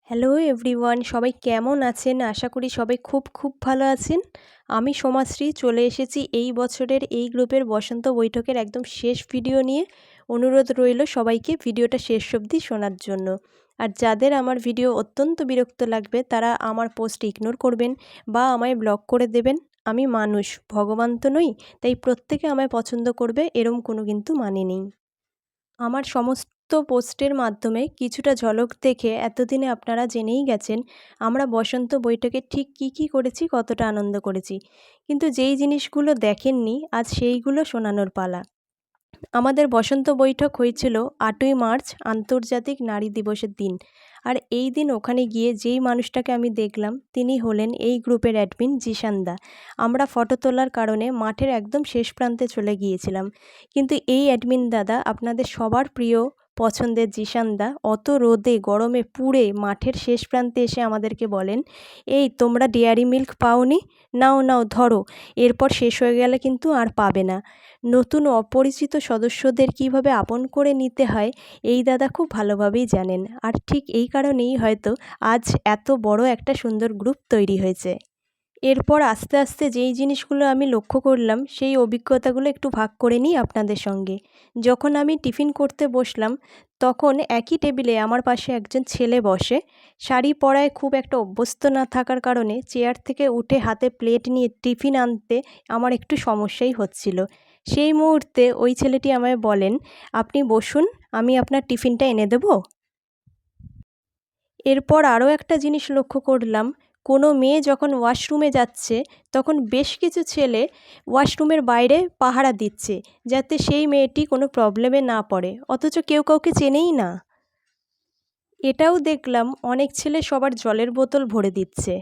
Hello everyone, সবাই কেমন আছেন? আশা করি সবাই খুব ভালো আছেন। আমি সোমাশ্রী চলে এসেছি এই বছরের এই গ্রুপের বসন্ত বৈঠকের একদম শেষ ভিডিও নিয়ে। অনুরোধ রইল সবাইকে ভিডিওটা শেষ অবধি শোনার জন্য। আর যাদের আমার ভিডিও অত্যন্ত বিরক্ত লাগবে তারা আমার পোস্ট ইগনোর করবেন বা আমায় ব্লক করে দেবেন। আমি মানুষ, ভগবান তো নই, তাই প্রত্যেকে আমায় পছন্দ করবে এরম কোনো কিন্তু মানে নেই। আমার সমস্ত পোস্টের মাধ্যমে কিছুটা ঝলক দেখে এতদিনে আপনারা জেনেই গেছেন আমরা বসন্ত বৈঠকে ঠিক কী করেছি, কতটা আনন্দ করেছি। কিন্তু যেই জিনিসগুলো দেখেননি আজ সেইগুলো শোনানোর পালা। আমাদের বসন্ত বৈঠক হয়েছিল 8ই মার্চ আন্তর্জাতিক নারী দিবসের দিন। আর এই দিন ওখানে গিয়ে যেই মানুষটাকে আমি দেখলাম তিনি হলেন এই গ্রুপের অ্যাডমিন জিশানদা। আমরা ফটো তোলার কারণে মাঠের একদম শেষ প্রান্তে চলে গিয়েছিলাম, কিন্তু এই অ্যাডমিন দাদা আপনাদের সবার প্রিয় পছন্দের জিশানদা অত রোদে গরমে পুড়ে মাঠের শেষ প্রান্তে এসে আমাদেরকে বলেন, এই তোমরা ডেয়ারি মিল্ক পাওনি, নাও নাও ধরো, এরপর শেষ হয়ে গেলে কিন্তু আর পাবে না। নতুন অপরিচিত সদস্যদের কীভাবে আপন করে নিতে হয় এই দাদা খুব ভালোভাবেই জানেন। আর ঠিক এই কারণেই হয়তো আজ এত বড় একটা সুন্দর গ্রুপ তৈরি হয়েছে। এরপর আস্তে আস্তে যেই জিনিসগুলো আমি লক্ষ্য করলাম সেই অভিজ্ঞতাগুলো একটু ভাগ করে নিই আপনাদের সঙ্গে। যখন আমি টিফিন করতে বসলাম তখন একই টেবিলে আমার পাশে একজন ছেলে বসে। শাড়ি পরায় খুব একটা অভ্যস্ত না থাকার কারণে চেয়ার থেকে উঠে হাতে প্লেট নিয়ে টিফিন আনতে আমার একটু সমস্যাই হচ্ছিল। সেই মুহূর্তে ওই ছেলেটি আমায় বলেন, আপনি বসুন, আমি আপনার টিফিনটা এনে দেবো। এরপর আরও একটা জিনিস লক্ষ্য করলাম, কোনো মেয়ে যখন ওয়াশরুমে যাচ্ছে তখন বেশ কিছু ছেলে ওয়াশরুমের বাইরে পাহারা দিচ্ছে যাতে সেই মেয়েটি কোনো প্রবলেমে না পড়ে, অথচ কেউ কাউকে চেনেই না। এটাও দেখলাম অনেক ছেলে সবার জলের বোতল ভরে দিচ্ছে।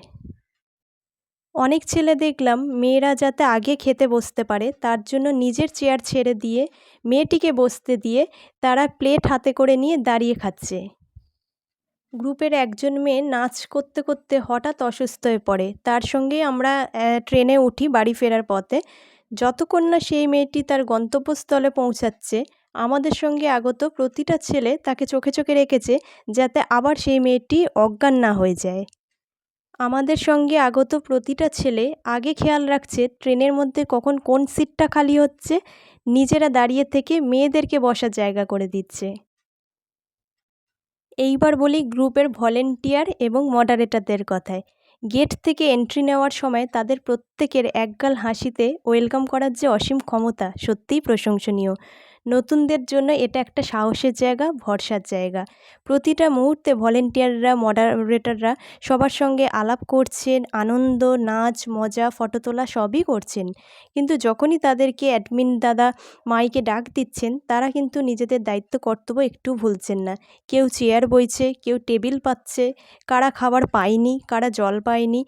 অনেক ছেলে দেখলাম মেয়েরা যাতে আগে খেতে বসতে পারে তার জন্য নিজের চেয়ার ছেড়ে দিয়ে মেয়েটিকে বসতে দিয়ে তারা প্লেট হাতে করে নিয়ে দাঁড়িয়ে খাচ্ছে। গ্রুপের একজন মেয়ে নাচ করতে করতে হঠাৎ অসুস্থ হয়ে পড়ে, তার সঙ্গেই আমরা ট্রেনে উঠি বাড়ি ফেরার পথে। যতক্ষণ না সেই মেয়েটি তার গন্তব্যস্থলে পৌঁছাচ্ছে আমাদের সঙ্গে আগত প্রতিটা ছেলে তাকে চোখে চোখে রেখেছে যাতে আবার সেই মেয়েটি অজ্ঞান না হয়ে যায়। আমাদের সঙ্গে আগত প্রতিটা ছেলে আগে খেয়াল রাখছে ট্রেনের মধ্যে কখন কোন সিটটা খালি হচ্ছে, নিজেরা দাঁড়িয়ে থেকে মেয়েদেরকে বসার জায়গা করে দিচ্ছে। এইবার বলি গ্রুপের ভলেন্টিয়ার এবং মডারেটরদের কথায়। গেট থেকে এন্ট্রি নেওয়ার সময় তাদের প্রত্যেকের একগাল হাসিতে ওয়েলকাম করার যে অসীম ক্ষমতা সত্যিই প্রশংসনীয়। নতুনদের জন্য এটা একটা সাহসের জায়গা, ভরসার জায়গা। প্রতিটা মুহূর্তে ভলেন্টিয়াররা, মডারেটররা সবার সঙ্গে আলাপ করছেন, আনন্দ, নাচ, মজা, ফটো তোলা সবই করছেন। কিন্তু যখনই তাদেরকে অ্যাডমিন দাদা মাইকে ডাক দিচ্ছেন তারা কিন্তু নিজেদের দায়িত্ব কর্তব্য একটু ভুলছেন না। কেউ চেয়ার বইছে, কেউ টেবিল পাচ্ছে, কারা খাবার পায়নি, কারা জল পায়নি,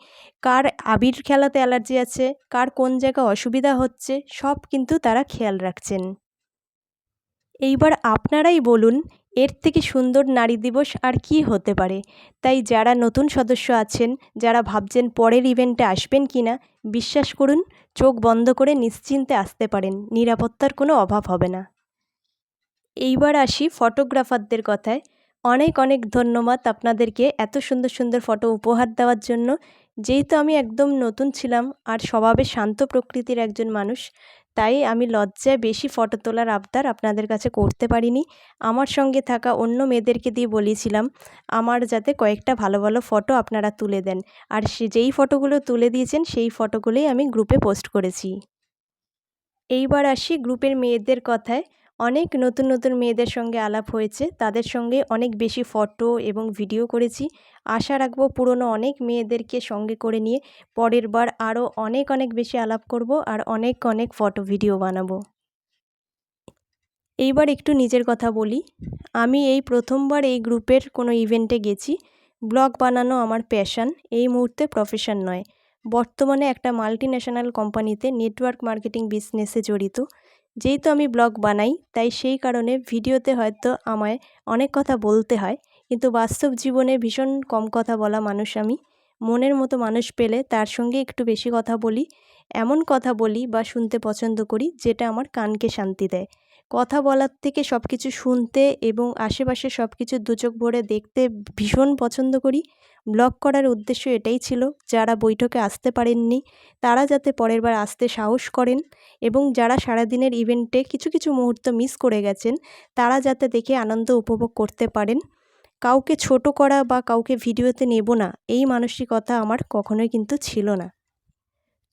কার আবির খেলাতে অ্যালার্জি আছে, কার কোন জায়গায় অসুবিধা হচ্ছে, সব কিন্তু তারা খেয়াল রাখছেন। এইবার আপনারাই বলুন এর থেকে সুন্দর নারী দিবস আর কী হতে পারে। তাই যারা নতুন সদস্য আছেন, যারা ভাবছেন পরের ইভেন্টে আসবেন কি না, বিশ্বাস করুন চোখ বন্ধ করে নিশ্চিন্তে আসতে পারেন, নিরাপত্তার কোনো অভাব হবে না। এইবার আসি ফটোগ্রাফারদের কথায়। অনেক অনেক ধন্যবাদ আপনাদেরকে এত সুন্দর সুন্দর ফটো উপহার দেওয়ার জন্য। যেহেতু আমি একদম নতুন ছিলাম আর স্বভাবে শান্ত প্রকৃতির একজন মানুষ, তাই আমি লজ্জায় বেশি ফটো তোলার আবদার আপনাদের কাছে করতে পারিনি। আমার সঙ্গে থাকা অন্য মেয়েদেরকে দিয়ে বলেছিলাম আমার যাতে কয়েকটা ভালো ভালো ফটো আপনারা তুলে দেন, আর যেই ফটোগুলো তুলে দিয়েছেন সেই ফটোগুলোই আমি গ্রুপে পোস্ট করেছি। এইবার আসি গ্রুপের মেয়েদের কথায়। অনেক নতুন নতুন মেয়েদের সঙ্গে আলাপ হয়েছে, তাদের সঙ্গে অনেক বেশি ফটো এবং ভিডিও করেছি। আশা রাখবো পুরনো অনেক মেয়েদেরকে সঙ্গে করে নিয়ে পরের বার আরও অনেক অনেক বেশি আলাপ করব আর অনেক অনেক ফটো ভিডিও বানাবো। এইবার একটু নিজের কথা বলি। আমি এই প্রথমবার এই গ্রুপের কোনো ইভেন্টে গেছি। ব্লগ বানানো আমার প্যাশন, এই মুহূর্তে প্রফেশন নয়। বর্তমানে একটা মাল্টিন্যাশনাল কোম্পানিতে নেটওয়ার্ক মার্কেটিং বিজনেসে জড়িত। যেহেতু আমি ব্লগ বানাই তাই সেই কারণে ভিডিওতে হয়তো আমায় অনেক কথা বলতে হয়, কিন্তু বাস্তব জীবনে ভীষণ কম কথা বলা মানুষ আমি। মনের মতো মানুষ পেলে তার সঙ্গে একটু বেশি কথা বলি, এমন কথা বলি বা শুনতে পছন্দ করি যেটা আমার কানকে শান্তি দেয়। কথা বলার থেকে সব কিছু শুনতে এবং আশেপাশে সব কিছু দুচোখ ভরে দেখতে ভীষণ পছন্দ করি। ব্লগ করার উদ্দেশ্য এটাই ছিল, যারা বৈঠকে আসতে পারেননি তারা যাতে পরের বার আসতে সাহস করেন এবং যারা সারাদিনের ইভেন্টে কিছু কিছু মুহূর্ত মিস করে গেছেন তারা যাতে দেখে আনন্দ উপভোগ করতে পারেন। কাউকে ছোট করা বা কাউকে ভিডিওতে নেব না, এই মানসিকতা আমার কখনোই কিন্তু ছিল না।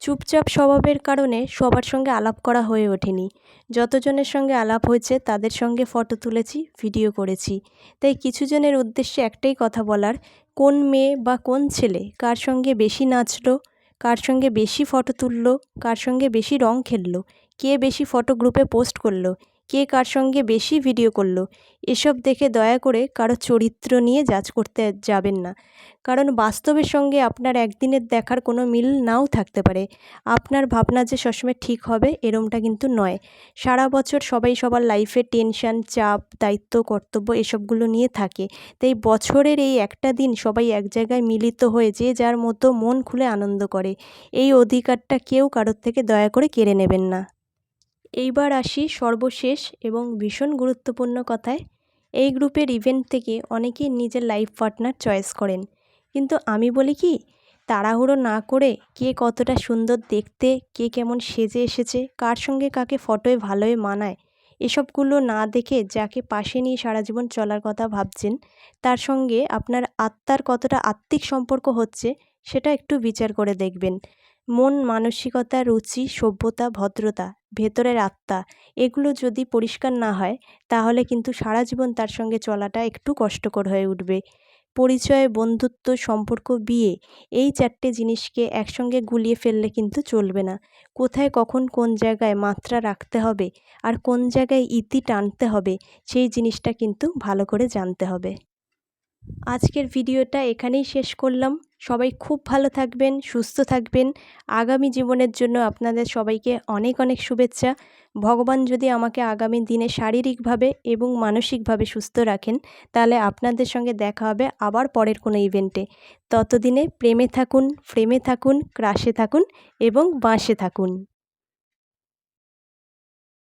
চুপচাপ স্বভাবের কারণে সবার সঙ্গে আলাপ করা হয়ে ওঠেনি। যতজনের সঙ্গে আলাপ হয়েছে তাদের সঙ্গে ফটো তুলেছি, ভিডিও করেছি। তাই কিছু জনের উদ্দেশ্যে একটাই কথা বলার, কোন মেয়ে বা কোন ছেলে কার সঙ্গে বেশি নাচলো, কার সঙ্গে বেশি ফটো তুললো, কার সঙ্গে বেশি রং খেললো, কে বেশি ফটো গ্রুপে পোস্ট করলো, কে কার সঙ্গে বেশি ভিডিও করলো, এসব দেখে দয়া করে কারো চরিত্র নিয়ে জাজ করতে যাবেন না। কারণ বাস্তবের সঙ্গে আপনার একদিনের দেখার কোনো মিল নাও থাকতে পারে। আপনার ভাবনা যে সবসময় ঠিক হবে এরমটা কিন্তু নয়। সারা বছর সবাই সবার লাইফে টেনশন, চাপ, দায়িত্ব, কর্তব্য এসবগুলো নিয়ে থাকে। তাই বছরের এই একটা দিন সবাই এক জায়গায় মিলিত হয়ে যে যার মতো মন খুলে আনন্দ করে। এই অধিকারটা কেউ কারোর থেকে দয়া করে কেড়ে নেবেন না। এইবার আসি সর্বশেষ এবং ভীষণ গুরুত্বপূর্ণ কথায়। এই গ্রুপের ইভেন্ট থেকে অনেকেই নিজের লাইফ পার্টনার চয়েস করেন, কিন্তু আমি বলি কি, তাড়াহুড়ো না করে কে কতটা সুন্দর দেখতে, কে কেমন সেজে এসেছে, কার সঙ্গে কাকে ফটোয় ভালোই মানায়, এসবগুলো না দেখে যাকে পাশে নিয়ে সারা জীবন চলার কথা ভাবছেন তার সঙ্গে আপনার আত্মার কতটা আত্মিক সম্পর্ক হচ্ছে সেটা একটু বিচার করে দেখবেন। মন, মানসিকতা, রুচি, সভ্যতা, ভদ্রতা, ভেতরের আত্মা, এগুলো যদি পরিষ্কার না হয় তাহলে কিন্তু সারা জীবন তার সঙ্গে চলাটা একটু কষ্টকর হয়ে উঠবে। পরিচয়, বন্ধুত্ব, সম্পর্ক, বিয়ে, এই চারটে জিনিসকে একসঙ্গে গুলিয়ে ফেললে কিন্তু চলবে না। কোথায় কখন কোন জায়গায় মাত্রা রাখতে হবে আর কোন জায়গায় ইতি টানতে হবে সেই জিনিসটা কিন্তু ভালো করে জানতে হবে। আজকের ভিডিওটা এখানেই শেষ করলাম। সবাই খুব ভালো থাকবেন, সুস্থ থাকবেন। আগামী জীবনের জন্য আপনাদের সবাইকে অনেক অনেক শুভেচ্ছা। ভগবান যদি আমাকে আগামী দিনে শারীরিকভাবে এবং মানসিকভাবে সুস্থ রাখেন তাহলে আপনাদের সঙ্গে দেখা হবে আবার পরের কোনো ইভেন্টে। ততদিনে প্রেমে থাকুন, ফ্রেমে থাকুন, ক্রাশে থাকুন এবং বাঁশে থাকুন।